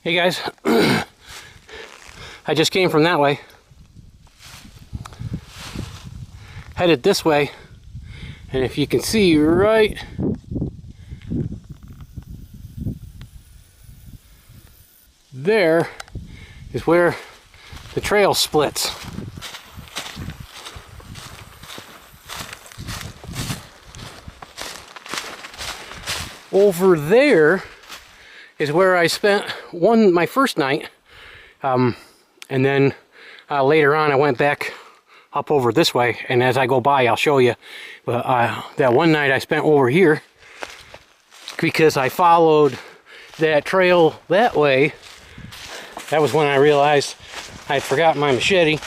Hey guys, I just came from that way, headed this way, and if you can see right there is where the trail splits. Over there is where I spent my first night, and then later on I went back up over this way, and as I go by I'll show you. But that one night I spent over here because I followed that trail that way. That was when I realized I had forgotten my machete,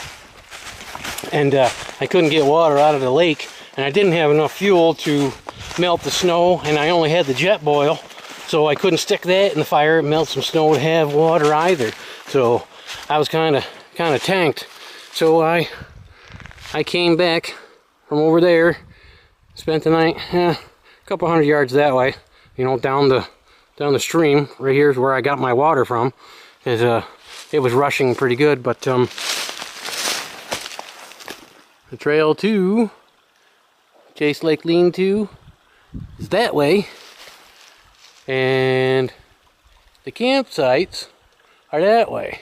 and I couldn't get water out of the lake, and I didn't have enough fuel to melt the snow, and I only had the jet boil, so I couldn't stick that in the fire and melt some snow to have water either. So I was kind of tanked. So I came back from over there, spent the night a couple hundred yards that way, you know, down the stream. Right here is where I got my water from, because it was rushing pretty good. But the trail to Chase Lake Lean-To is that way, and the campsites are that way.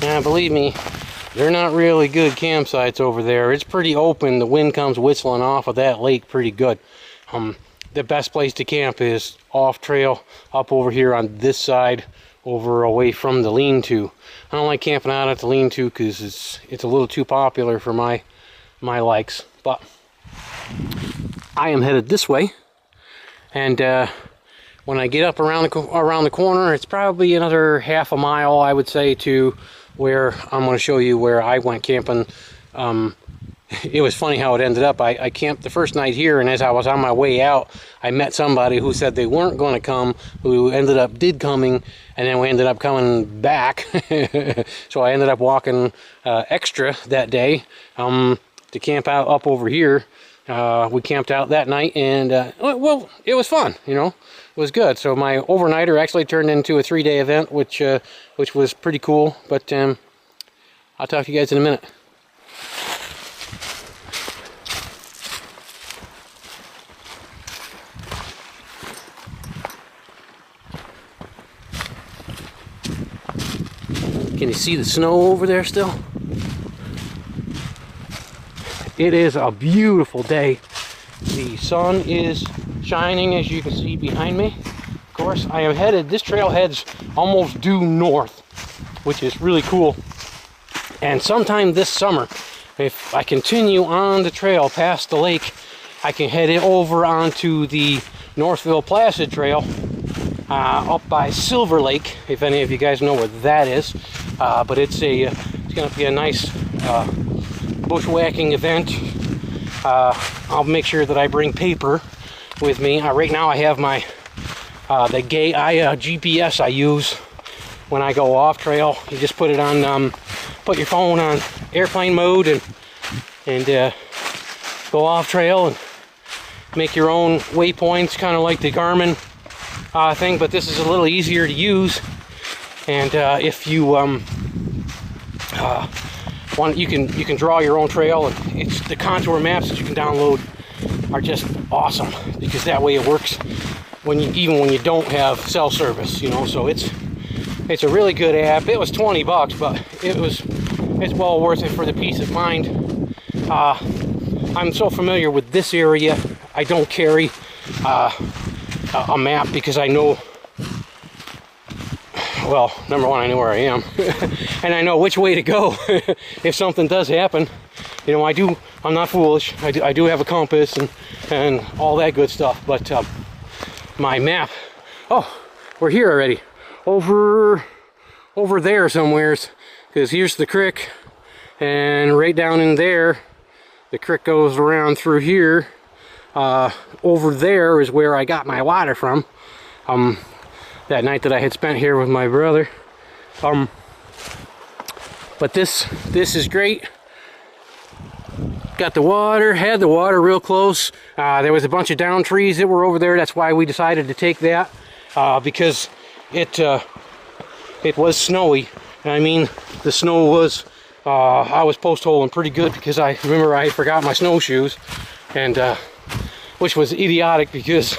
Now believe me, they're not really good campsites over there. It's pretty open. The wind comes whistling off of that lake pretty good. The best place to camp is off trail up over here on this side, over away from the lean-to. I don't like camping out at the lean-to because it's a little too popular for my likes. But I am headed this way, and when I get up around the corner, it's probably another half a mile, I would say, to where I'm going to show you where I went camping. It was funny how it ended up. I camped the first night here, and as I was on my way out, I met somebody who said they weren't going to come, who did coming, and then we ended up coming back. So I ended up walking extra that day to camp out up over here. We camped out that night, and well, it was fun, you know. It was good. So my overnighter actually turned into a 3-day event, which was pretty cool. But I'll talk to you guys in a minute. Can you see the snow over there still? It is a beautiful day. The sun is shining, as you can see behind me. Of course, I am headed, this trail heads almost due north, which is really cool. And sometime this summer, if I continue on the trail past the lake, I can head it over onto the Northville Placid Trail up by Silver Lake, if any of you guys know where that is. But it's going to be a nice bushwhacking event. I'll make sure that I bring paper with me. Right now I have my the GPS I use when I go off trail. You just put it on, put your phone on airplane mode and go off trail and make your own waypoints, kind of like the Garmin thing, but this is a little easier to use. And if you you can draw your own trail, and it's the contour maps that you can download are just awesome, because that way it works even when you don't have cell service, you know. So it's a really good app. It was $20, but it's well worth it for the peace of mind. I'm so familiar with this area, I don't carry a map, because I know, well, number one, I know where I am, and I know which way to go if something does happen. You know, I'm not foolish. I do have a compass and all that good stuff, but my map, oh, we're here already. Over there somewheres, because here's the creek, and right down in there, the creek goes around through here. Over there is where I got my water from. That night that I had spent here with my brother. But this is great. Got the water, had the water real close. There was a bunch of down trees that were over there. That's why we decided to take that, because it was snowy. And I mean, the snow was, I was post holing pretty good because I remember I forgot my snowshoes, and which was idiotic because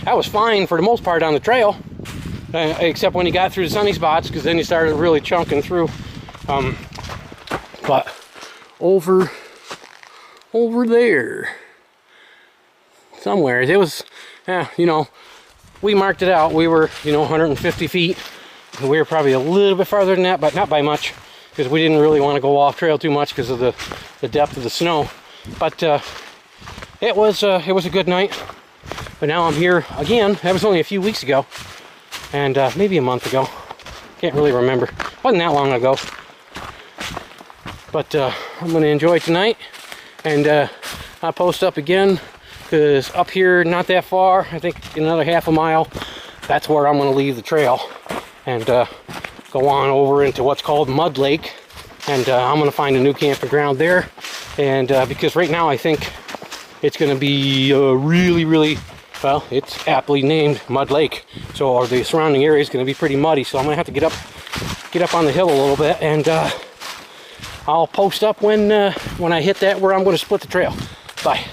I was fine for the most part on the trail, except when you got through the sunny spots, because then you started really chunking through. But over there somewhere, it was, you know, we marked it out. We were, you know, 150 feet. We were probably a little bit farther than that, but not by much, because we didn't really want to go off trail too much because of the depth of the snow. But it was a good night. But now I'm here again. That was only a few weeks ago, and maybe a month ago. Can't really remember. Wasn't that long ago. But I'm going to enjoy tonight, and I'll post up again, because up here, not that far, I think another half a mile, that's where I'm going to leave the trail and go on over into what's called Mud Lake, and I'm going to find a new camping ground there. And because right now I think it's going to be really, well, it's aptly named Mud Lake, so the surrounding area is going to be pretty muddy, so I'm going to have to get up on the hill a little bit, and I'll post up when I hit that, where I'm going to split the trail. Bye.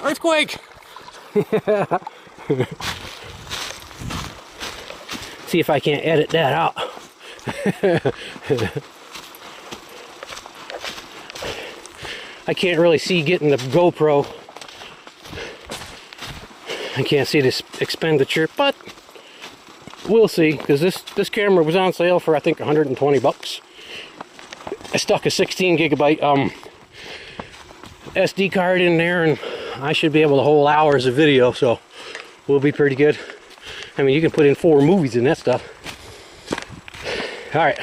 Earthquake! See if I can't edit that out. I can't really see getting the GoPro. I can't see this expenditure, but we'll see, because this camera was on sale for I think 120 bucks. I stuck a 16 gigabyte SD card in there, and I should be able to hold hours of video, so we'll be pretty good. I mean, you can put in 4 movies in that stuff. All right.